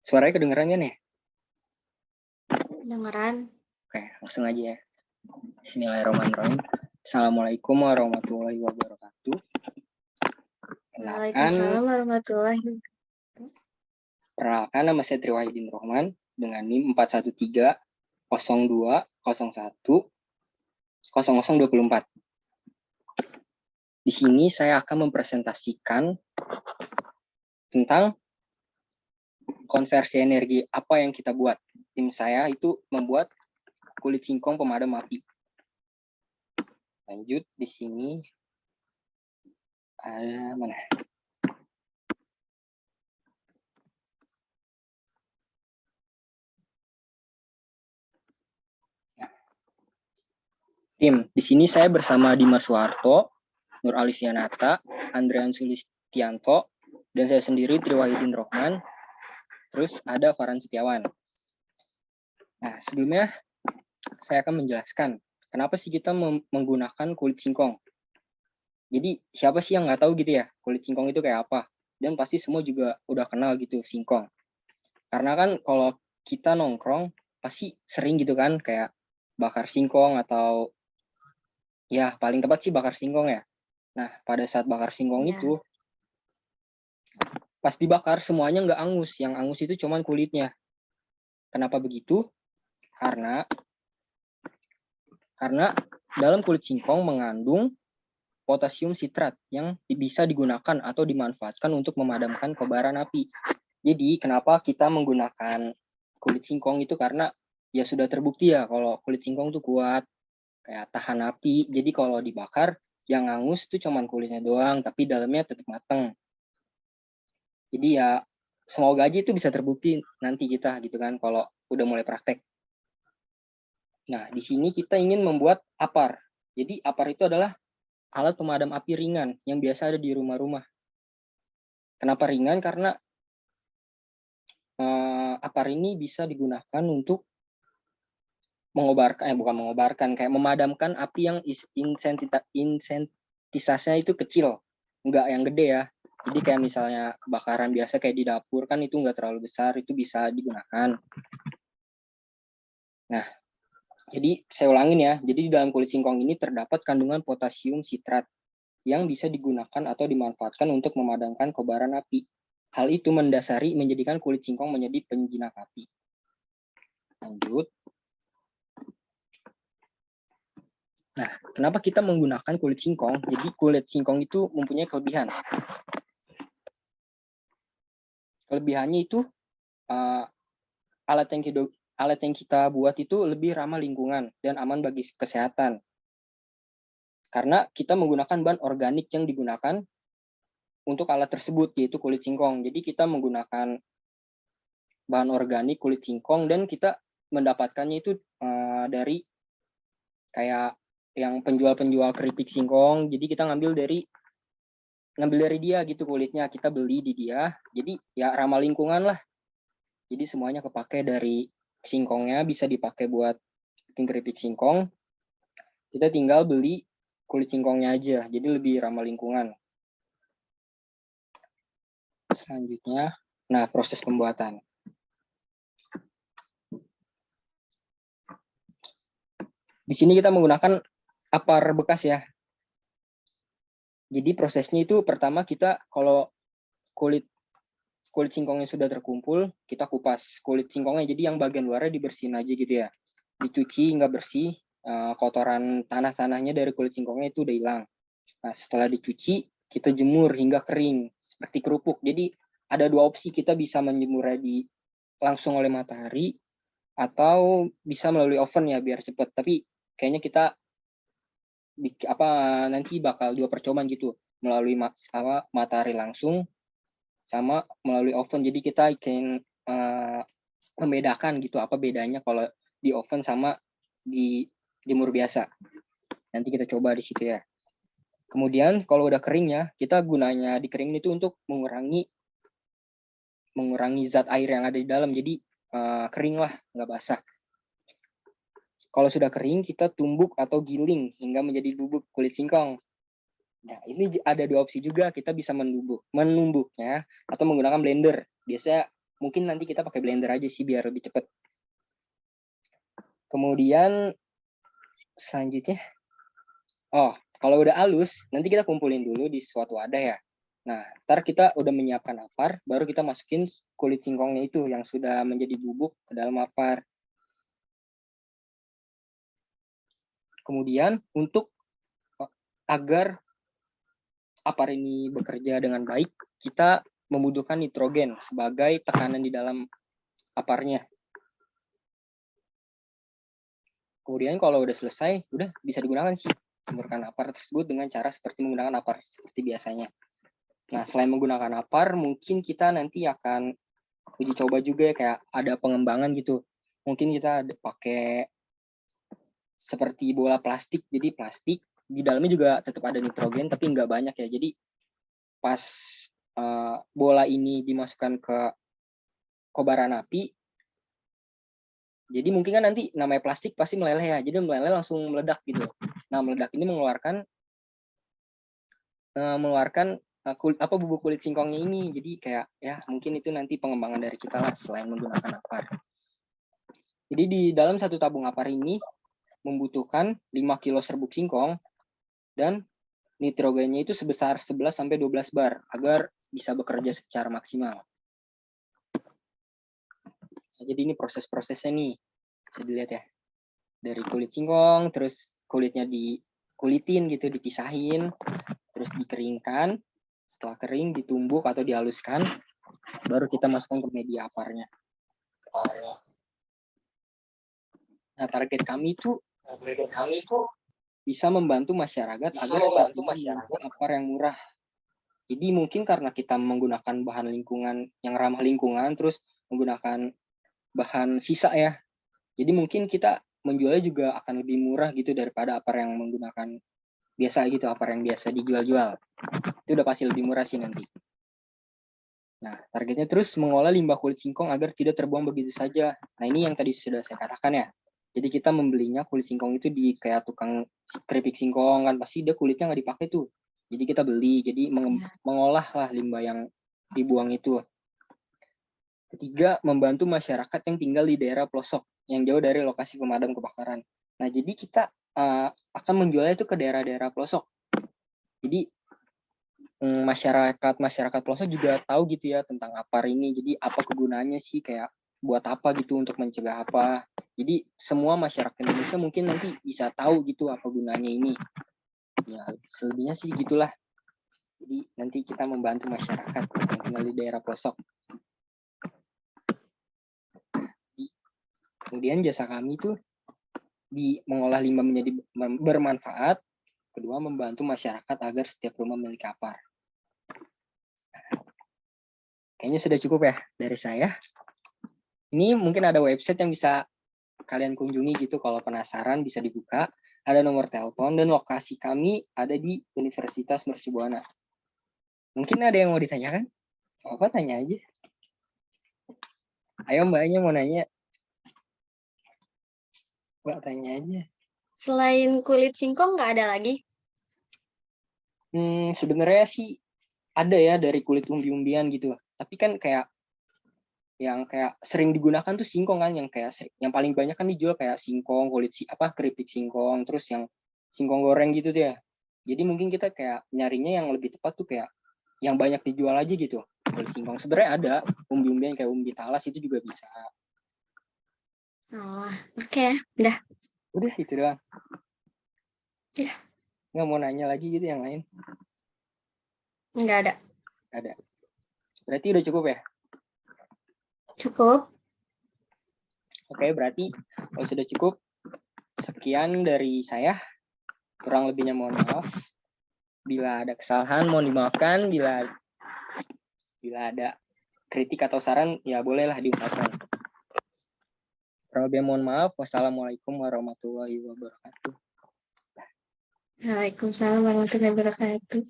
Suaranya kedengeran nih? Kedengeran. Oke, langsung aja ya. Bismillahirrahmanirrahim. Assalamualaikum warahmatullahi wabarakatuh. Waalaikumsalam warahmatullahi wabarakatuh. Perkenalkan, nama saya Triwahidin Rohman dengan NIM 413-02-01-0024. Di sini saya akan mempresentasikan tentang konversi energi apa yang kita buat. Tim saya itu membuat kulit singkong pemadam api. Lanjut, di sini ada mana? Tim, di sini saya bersama Dimas Warto, Nur Alifianata, Andrian Sulistianto, dan saya sendiri Triwahidin Rohman. Terus ada Farhan Setiawan. Nah, sebelumnya saya akan menjelaskan kenapa sih kita menggunakan kulit singkong. Jadi siapa sih yang nggak tahu gitu ya kulit singkong itu kayak apa? Dan pasti semua juga udah kenal gitu singkong. Karena kan kalau kita nongkrong pasti sering gitu kan kayak bakar singkong atau ya paling tepat sih bakar singkong ya. Nah, pada saat bakar singkong itu pas dibakar semuanya nggak angus, yang angus itu cuman kulitnya. Kenapa begitu? Karena dalam kulit singkong mengandung potasium sitrat yang bisa digunakan atau dimanfaatkan untuk memadamkan kobaran api. Jadi kenapa kita menggunakan kulit singkong itu karena ya sudah terbukti ya kalau kulit singkong itu kuat, kayak tahan api. Jadi kalau dibakar yang angus itu cuman kulitnya doang, tapi dalamnya tetap mateng. Jadi ya semoga aja itu bisa terbukti nanti kita gitu kan kalau udah mulai praktek. Nah, di sini kita ingin membuat APAR. Jadi APAR itu adalah alat pemadam api ringan yang biasa ada di rumah-rumah. Kenapa ringan? Karena APAR ini bisa digunakan untuk kayak memadamkan api yang intensitasnya itu kecil, nggak yang gede ya. Jadi kayak misalnya kebakaran biasa kayak di dapur kan itu nggak terlalu besar, itu bisa digunakan. Nah, jadi saya ulangin ya, jadi di dalam kulit singkong ini terdapat kandungan potasium sitrat yang bisa digunakan atau dimanfaatkan untuk memadamkan kobaran api. Hal itu mendasari menjadikan kulit singkong menjadi penjinak api. Lanjut. Nah, kenapa kita menggunakan kulit singkong? Jadi kulit singkong itu mempunyai kelebihan. Kelebihannya itu alat yang kita buat itu lebih ramah lingkungan dan aman bagi kesehatan. Karena kita menggunakan bahan organik yang digunakan untuk alat tersebut, yaitu kulit singkong. Jadi kita menggunakan bahan organik kulit singkong dan kita mendapatkannya itu dari kayak yang penjual-penjual keripik singkong. Jadi kita ngambil dari dia gitu kulitnya, kita beli di dia. Jadi ya ramah lingkungan lah. Jadi semuanya kepake dari singkongnya, bisa dipakai buat bikin keripik singkong. Kita tinggal beli kulit singkongnya aja, jadi lebih ramah lingkungan. Selanjutnya, nah proses pembuatan. Di sini kita menggunakan APAR bekas ya. Jadi prosesnya itu pertama kita kalau kulit singkongnya sudah terkumpul, kita kupas kulit singkongnya. Jadi yang bagian luarnya dibersihin aja gitu ya. Dicuci nggak bersih, kotoran tanah-tanahnya dari kulit singkongnya itu udah hilang. Nah, setelah dicuci, kita jemur hingga kering, seperti kerupuk. Jadi ada dua opsi, kita bisa menjemurnya langsung oleh matahari, atau bisa melalui oven ya biar cepat. Tapi kayaknya kita nanti bakal dua percobaan gitu, melalui matahari langsung sama melalui oven. Jadi kita akan membedakan gitu apa bedanya kalau di oven sama di jemur biasa. Nanti kita coba di situ ya. Kemudian kalau udah kering ya, kita gunanya dikeringin itu untuk mengurangi zat air yang ada di dalam. Jadi kering lah, nggak basah. Kalau sudah kering, kita tumbuk atau giling hingga menjadi bubuk kulit singkong. Nah, ini ada dua opsi juga, kita bisa menumbuknya atau menggunakan blender. Biasanya mungkin nanti kita pakai blender aja sih biar lebih cepet. Kemudian selanjutnya, kalau udah halus, nanti kita kumpulin dulu di suatu wadah ya. Nah, ntar kita udah menyiapkan apar, baru kita masukin kulit singkongnya itu yang sudah menjadi bubuk ke dalam apar. Kemudian untuk agar apar ini bekerja dengan baik, kita membutuhkan nitrogen sebagai tekanan di dalam aparnya. Kemudian kalau udah selesai, udah bisa digunakan sih semburkan apar tersebut dengan cara seperti menggunakan apar seperti biasanya. Nah, selain menggunakan apar, mungkin kita nanti akan uji coba juga ya, kayak ada pengembangan gitu. Mungkin kita pakai seperti bola plastik, jadi plastik di dalamnya juga tetap ada nitrogen tapi nggak banyak ya. Jadi pas bola ini dimasukkan ke kobaran api, jadi mungkin kan nanti namanya plastik pasti meleleh ya, jadi meleleh langsung meledak gitu. Nah, meledak ini mengeluarkan bubuk kulit singkongnya ini. Jadi kayak ya mungkin itu nanti pengembangan dari kita lah selain menggunakan apar. Jadi di dalam satu tabung apar ini membutuhkan 5 kilo serbuk singkong dan nitrogennya itu sebesar 11-12 bar agar bisa bekerja secara maksimal. Jadi ini proses-prosesnya nih, bisa dilihat ya. Dari kulit singkong, terus kulitnya dikulitin gitu, dipisahin, terus dikeringkan. Setelah kering, ditumbuk atau dihaluskan, baru kita masukkan ke media aparnya. Nah, target kami itu bisa membantu masyarakat agar apar yang murah. Jadi mungkin karena kita menggunakan bahan lingkungan yang ramah lingkungan, terus menggunakan bahan sisa ya. Jadi mungkin kita menjualnya juga akan lebih murah gitu daripada apar yang menggunakan biasa gitu, apar yang biasa dijual-jual. Itu udah pasti lebih murah sih nanti. Nah, targetnya terus mengolah limbah kulit singkong agar tidak terbuang begitu saja. Nah, ini yang tadi sudah saya katakan ya. Jadi kita membelinya kulit singkong itu di kayak tukang keripik singkong kan, pasti dia kulitnya nggak dipakai tuh. Jadi kita beli, jadi mengolah lah limbah yang dibuang itu. Ketiga, membantu masyarakat yang tinggal di daerah pelosok yang jauh dari lokasi pemadam kebakaran. Nah, jadi kita akan menjualnya itu ke daerah-daerah pelosok. Jadi masyarakat pelosok juga tahu gitu ya tentang apar ini. Jadi apa kegunaannya sih, kayak buat apa gitu, untuk mencegah apa. Jadi semua masyarakat Indonesia mungkin nanti bisa tahu gitu apa gunanya ini. Ya, selebihnya sih gitulah. Jadi nanti kita membantu masyarakat yang tinggal di daerah pelosok. Kemudian jasa kami itu di mengolah limbah menjadi bermanfaat. Kedua, membantu masyarakat agar setiap rumah memiliki apar. Kayaknya sudah cukup ya dari saya. Ini mungkin ada website yang bisa kalian kunjungi gitu, kalau penasaran bisa dibuka. Ada nomor telepon dan lokasi kami ada di Universitas Mercu Buana. Mungkin ada yang mau ditanyakan? Apa, tanya aja. Ayo mbaknya mau nanya. Mbak tanya aja. Selain kulit singkong nggak ada lagi? Sebenarnya sih ada ya dari kulit umbi-umbian gitu. Tapi kan kayak yang kayak sering digunakan tuh singkong kan, yang kayak yang paling banyak kan dijual kayak singkong, kulit keripik singkong, terus yang singkong goreng gitu tuh ya. Jadi mungkin kita kayak nyarinya yang lebih tepat tuh kayak yang banyak dijual aja gitu. Kulit singkong sebenarnya ada umbi-umbian kayak umbi talas itu juga bisa. Oh, oke. Udah itu doang. Ya. Nggak mau nanya lagi gitu yang lain? Nggak ada. Ada. Berarti udah cukup ya? Cukup. Oke, berarti kalau sudah cukup, sekian dari saya. Kurang lebihnya mohon maaf. Bila ada kesalahan mohon dimaafkan. Bila ada kritik atau saran ya bolehlah diungkapkan. Kurang lebihnya mohon maaf. Wassalamualaikum warahmatullahi wabarakatuh. Waalaikumsalam warahmatullahi wabarakatuh.